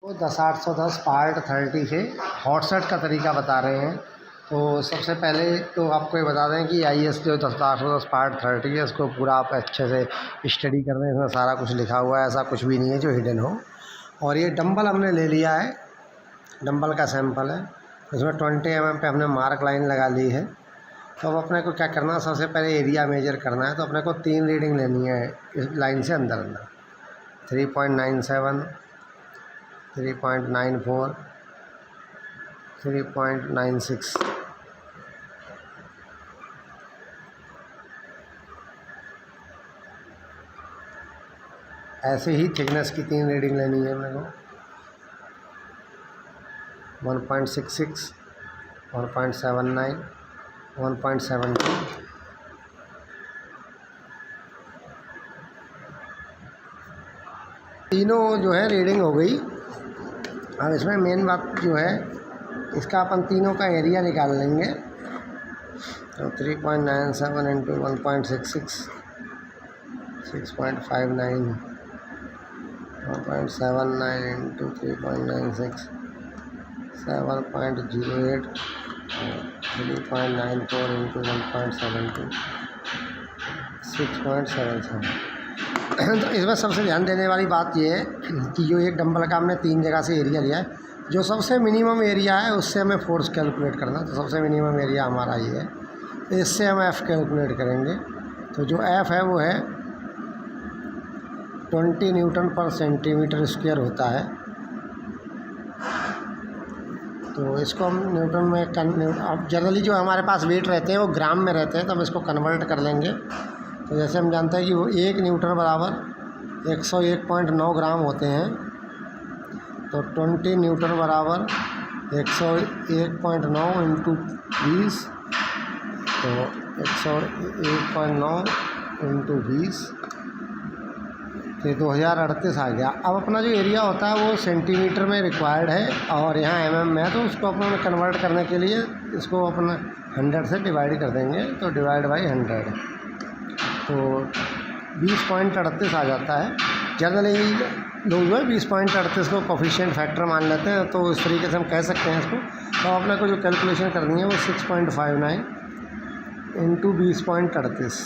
तो 10-810 पार्ट 30 से hot set का तरीका बता रहे हैं। तो सबसे पहले तो आपको ये बता दें कि IS जो 10-810 पार्ट 30 है, इसको पूरा आप अच्छे से स्टडी कर रहे हैं। इसमें सारा कुछ लिखा हुआ है, ऐसा कुछ भी नहीं है जो हिडन हो। और ये डंबल हमने ले लिया है, डंबल का सैंपल है। इसमें 20 mm पे हमने मार्क लाइन लगा ली है। तो अब अपने को क्या करना है, सबसे पहले एरिया मेजर करना है। तो अपने को 3 रीडिंग लेनी है इस लाइन से अंदर अंदर। 3.97, 3.94, 3.96। ऐसे ही थिकनेस की 3 रीडिंग लेनी है मेरे को। 1.66, 1.79, 1.72। तीनों जो है रीडिंग हो गई। अब इसमें मेन बात जो है, इसका अपन तीनों का एरिया निकाल लेंगे। तो 3.97 इंटू 1.66, 6.59, 1.79 इंटू 3.96, 7.08, 3.94 इंटू 1.72, 6.77। तो इसमें सबसे ध्यान देने वाली बात यह है कि जो एक डंबल का हमने 3 जगह से एरिया लिया है, जो सबसे मिनिमम एरिया है उससे हमें फोर्स कैलकुलेट करना है। तो सबसे मिनिमम एरिया हमारा ये है, तो इससे हम F कैलकुलेट करेंगे। तो जो F है वो है 20 न्यूटन पर सेंटीमीटर स्क्वायर होता है। तो इसको हम न्यूटन में अब जनरली जो हमारे पास वेट रहते हैं वो ग्राम में रहते हैं, तो हम इसको कन्वर्ट कर लेंगे। तो जैसे हम जानते हैं कि वो 1 न्यूटन बराबर 101.9 ग्राम होते हैं। तो 20 न्यूटन बराबर 101.9 इंटू 20, तो 101.9 इंटू 20, तो 2038 आ गया। अब अपना जो एरिया होता है वो सेंटीमीटर में रिक्वायर्ड है और यहाँ mm में है, तो उसको अपन कन्वर्ट करने के लिए इसको अपन 100 से डिवाइड कर देंगे। तो डिवाइड बाई 100, तो 20.38 आ जाता है। जनरली लोग जो है 20.38 को कोफिशिएंट फैक्टर मान लेते हैं, तो इस तरीके से हम कह सकते हैं इसको। तो अपने को जो कैलकुलेशन करनी है वो 6.59 इंटू 20.38,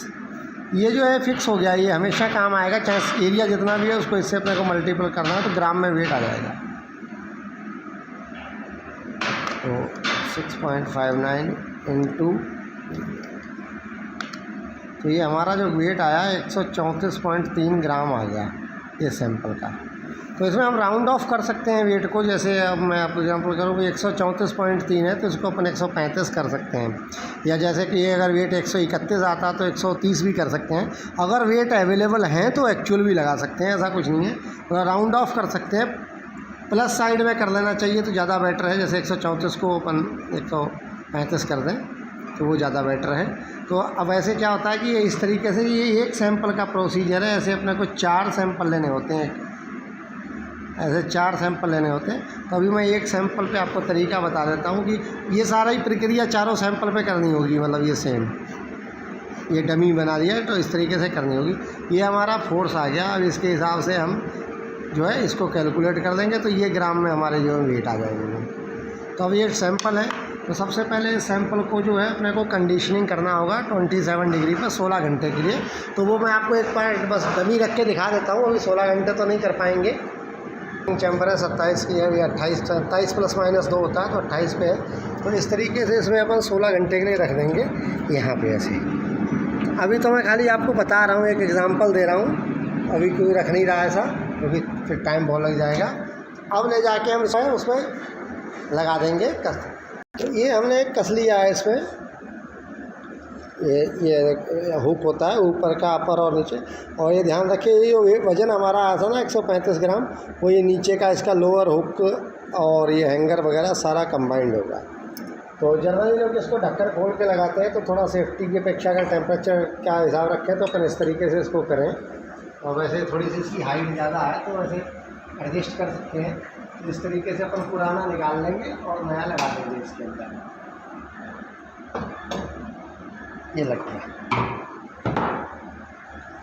ये जो है फिक्स हो गया। ये हमेशा काम आएगा, चाहे एरिया जितना भी है उसको इससे अपने को मल्टीपल करना है, तो ग्राम में वेट आ जाएगा। तो 6.59 इंटू, तो ये हमारा जो वेट आया 134.3 ग्राम आ गया ये सैंपल का। तो इसमें हम राउंड ऑफ कर सकते हैं वेट को। जैसे अब मैं आप एग्जांपल करूँ कि 134.3 है, तो इसको अपन 135 कर सकते हैं। या जैसे कि ये अगर वेट 131 आता तो 130 भी कर सकते हैं। अगर वेट अवेलेबल हैं तो एक्चुअल भी लगा सकते हैं, ऐसा कुछ नहीं है। तो राउंड ऑफ कर सकते हैं, प्लस साइड में कर लेना चाहिए तो ज़्यादा बेटर है। जैसे 134 को अपन 135 कर दें तो वो ज़्यादा बेटर है। तो अब ऐसे क्या होता है कि ये इस तरीके से ये एक सैंपल का प्रोसीजर है। ऐसे अपने को 4 सैंपल लेने होते हैं, ऐसे 4 सैंपल लेने होते हैं। तो अभी मैं एक सैंपल पे आपको तरीका बता देता हूँ कि ये सारा ही प्रक्रिया चारों सैंपल पे करनी होगी। मतलब ये सेम, ये डमी बना दिया है तो इस तरीके से करनी होगी। ये हमारा फोर्स आ गया। अब इसके हिसाब से हम जो है इसको कैलकुलेट कर देंगे, तो ये ग्राम में हमारे जो है वेट आ जाएंगे। तो अब ये सैंपल है, तो सबसे पहले इस सैंपल को जो है अपने को कंडीशनिंग करना होगा 27 डिग्री पर 16 घंटे के लिए। तो वो मैं आपको एक पॉइंट बस डमी रख के दिखा देता हूँ। अभी 16 घंटे तो नहीं कर पाएंगे। चैम्बर है 27 की है, 28 प्लस माइनस 2 होता है, तो 28 पे है। तो इस तरीके से इसमें अपन 16 घंटे के लिए रख देंगे यहाँ पे ऐसे। अभी तो मैं खाली आपको बता रहा हूँ, एक एग्जांपल दे रहा हूँ। अभी कोई रख नहीं रहा ऐसा, क्योंकि फिर टाइम बहुत लग जाएगा। अब ले जाके हम उसमें लगा देंगे कस। तो ये हमने एक कस लिया है इसमें। ये हुक होता है ऊपर का, अपर और नीचे। और ये ध्यान रखिए, ये वज़न हमारा आया था ना 135 ग्राम, वो ये नीचे का इसका लोअर हुक और ये हैंगर वगैरह सारा कंबाइंड होगा। तो जनरली लोग इसको ढक्कन खोल के लगाते हैं, तो थोड़ा सेफ्टी की अपेक्षा अगर टेम्परेचर का हिसाब रखें तो अपन इस तरीके से इसको करें। और वैसे थोड़ी सी इसकी हाइट ज़्यादा है तो वैसे एडजस्ट कर सकते हैं। तो इस तरीके से अपन पुराना निकाल लेंगे और नया लगा देंगे इसके अंदर। ये लग गया,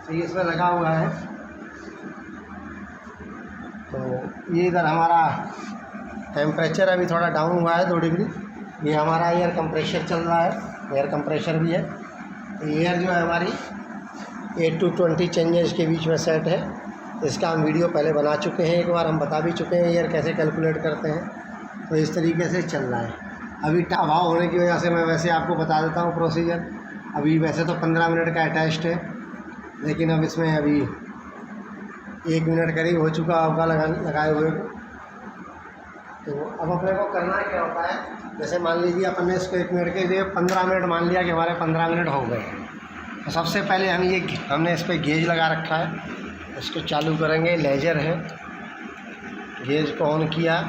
तो ये इसमें लगा हुआ है। तो ये इधर हमारा टेम्परेचर अभी थोड़ा डाउन हुआ है 2 डिग्री। ये हमारा एयर कंप्रेशर चल रहा है, एयर कंप्रेशर भी है। एयर जो है हमारी 8 to 20 चेंजेस के बीच में सेट है। इसका हम वीडियो पहले बना चुके हैं, एक बार हम बता भी चुके हैं एयर कैसे कैलकुलेट करते हैं। तो इस तरीके से चल रहा है। अभी हवा होने की वजह से मैं वैसे आपको बता देता हूँ प्रोसीजर। अभी वैसे तो 15 मिनट का अटैच्ड है, लेकिन अब इसमें अभी 1 मिनट करीब हो चुका होगा लगाए हुए। तो अब अपने को करना क्या होता है, जैसे मान लीजिए अपन ने इसको 1 मिनट के लिए 15 मिनट मान लिया कि हमारे 15 मिनट हो गए। तो सबसे पहले हमने इस पर गेज लगा रखा है, इसको चालू करेंगे। लेजर है, गेज को ऑन किया,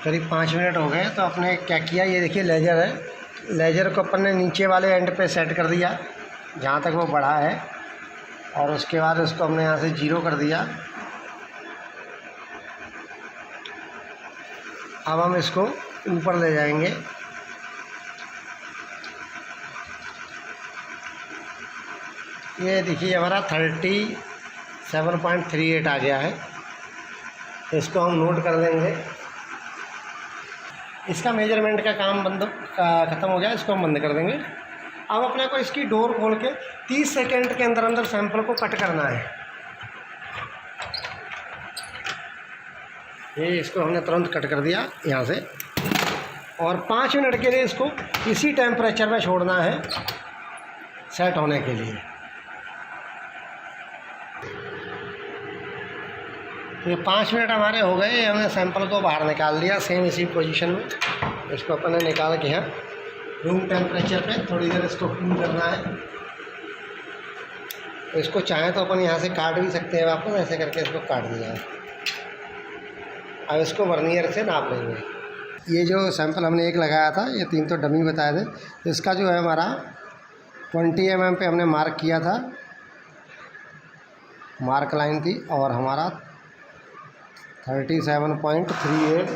करीब 5 मिनट हो गए। तो अपने क्या किया, ये देखिए लेजर है, लेजर को अपन ने नीचे वाले एंड पे सेट कर दिया जहाँ तक वो बढ़ा है, और उसके बाद उसको हमने यहाँ से 0 कर दिया। अब हम इसको ऊपर ले जाएंगे। ये देखिए हमारा 37.38 आ गया है। इसको हम नोट कर लेंगे। इसका मेजरमेंट का काम ख़त्म हो गया, इसको हम बंद कर देंगे। अब अपने को इसकी डोर खोल के 30 सेकेंड के अंदर अंदर सैंपल को कट करना है। ये इसको हमने तुरंत कट कर दिया यहाँ से, और 5 मिनट के लिए इसको इसी टेम्परेचर में छोड़ना है सेट होने के लिए। ये 5 मिनट हमारे हो गए। हमने सैंपल को बाहर निकाल दिया सेम इसी पोजीशन में। इसको अपन ने निकाल के यहाँ रूम टेम्परेचर पे थोड़ी देर इसको कूल करना है। इसको चाहें तो अपन यहाँ से काट भी सकते हैं वापस, ऐसे करके इसको काट दिया है। अब इसको वर्नियर से नाप लेंगे। ये जो सैंपल हमने एक लगाया था, ये 3 तो डमी बताए थे। तो इसका जो है हमारा 20 mm पे हमने मार्क किया था, मार्क लाइन थी, और हमारा 37.38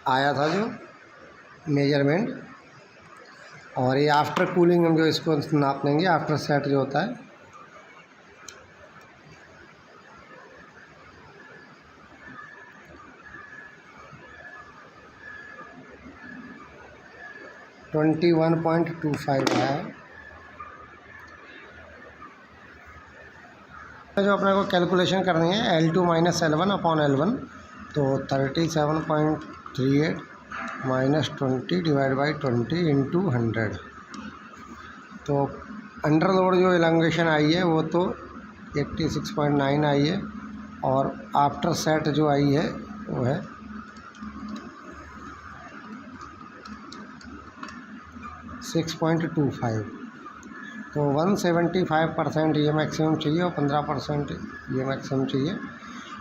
आया था जो मेजरमेंट। और ये आफ्टर कूलिंग हम जो इसको नाप लेंगे, आफ्टर सेट जो होता है। (21.25) आया है। जो अपने को कैलकुलेशन करनी है L2 - L1 अपॉन L1, तो 37.38 -20 / 20 × 100। तो अंडर लोड जो एलंगेशन आई है वो तो 86.9 आई है, और आफ्टर सेट जो आई है वो है 6.25। तो 175% ये मैक्सिमम चाहिए, और 15% ये मैक्सिमम चाहिए।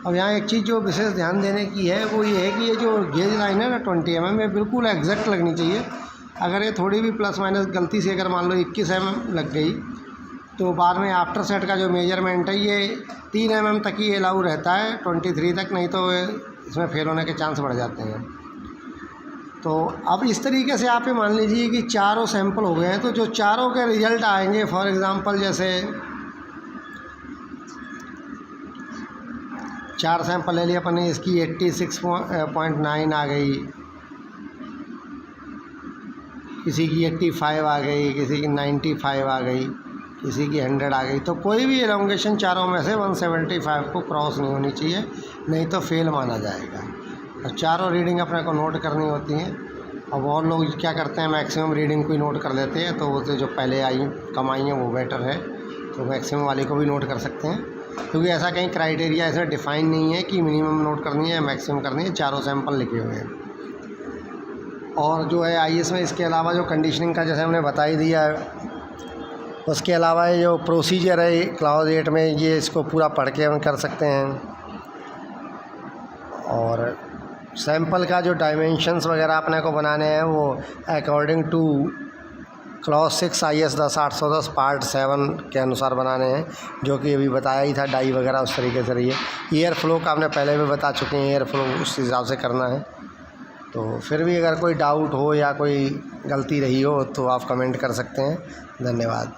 अब यहाँ एक चीज़ जो विशेष ध्यान देने की है वो ये है कि ये जो गेज लाइन है ना 20 mm, ये बिल्कुल एग्जैक्ट लगनी चाहिए। अगर ये थोड़ी भी प्लस माइनस गलती से अगर मान लो 21 mm लग गई, तो बाद में आफ्टर सेट का जो मेजरमेंट है ये 3 mm तक ही अलाउ रहता है, 23 तक, नहीं तो इसमें फेल होने के चांस बढ़ जाते हैं। तो अब इस तरीके से आप ये मान लीजिए कि चारों सैंपल हो गए हैं। तो जो चारों के रिज़ल्ट आएंगे, फॉर एग्ज़ाम्पल जैसे 4 सैंपल ले लिया अपन ने, इसकी 86.9 आ गई, किसी की 85 आ गई, किसी की 95 आ गई, किसी की 100 आ गई। तो कोई भी एलोंगेशन चारों में से 175 को क्रॉस नहीं होनी चाहिए, नहीं तो फेल माना जाएगा। और चारों रीडिंग अपने को नोट करनी होती हैं। अब और लोग क्या करते हैं, मैक्सिमम रीडिंग को ही नोट कर लेते हैं, तो वो जो पहले आई कम आई हैं वो बेटर है। तो मैक्सिमम वाले को भी नोट कर सकते हैं, क्योंकि ऐसा कहीं क्राइटेरिया ऐसा डिफ़ाइन नहीं है कि मिनिमम नोट करनी है या मैक्सिमम करनी है। चारों सैंपल लिखे हुए हैं। और जो है IS में इसके अलावा जो कंडीशनिंग का जैसे हमने बता ही दिया है, उसके अलावा ये जो प्रोसीजर है क्लाउज 8 में, ये इसको पूरा पढ़ के हम कर सकते हैं। और सैंपल का जो डायमेंशंस वगैरह अपने को बनाने हैं वो according two clause 6 IS 10-810 part 7 के अनुसार बनाने हैं, जो कि अभी बताया ही था, डाई वगैरह उस तरीके से रही है। एयर फ्लो का आपने पहले भी बता चुके हैं, एयर फ्लो उस हिसाब से करना है। तो फिर भी अगर कोई डाउट हो या कोई गलती रही हो तो आप कमेंट कर सकते हैं। धन्यवाद।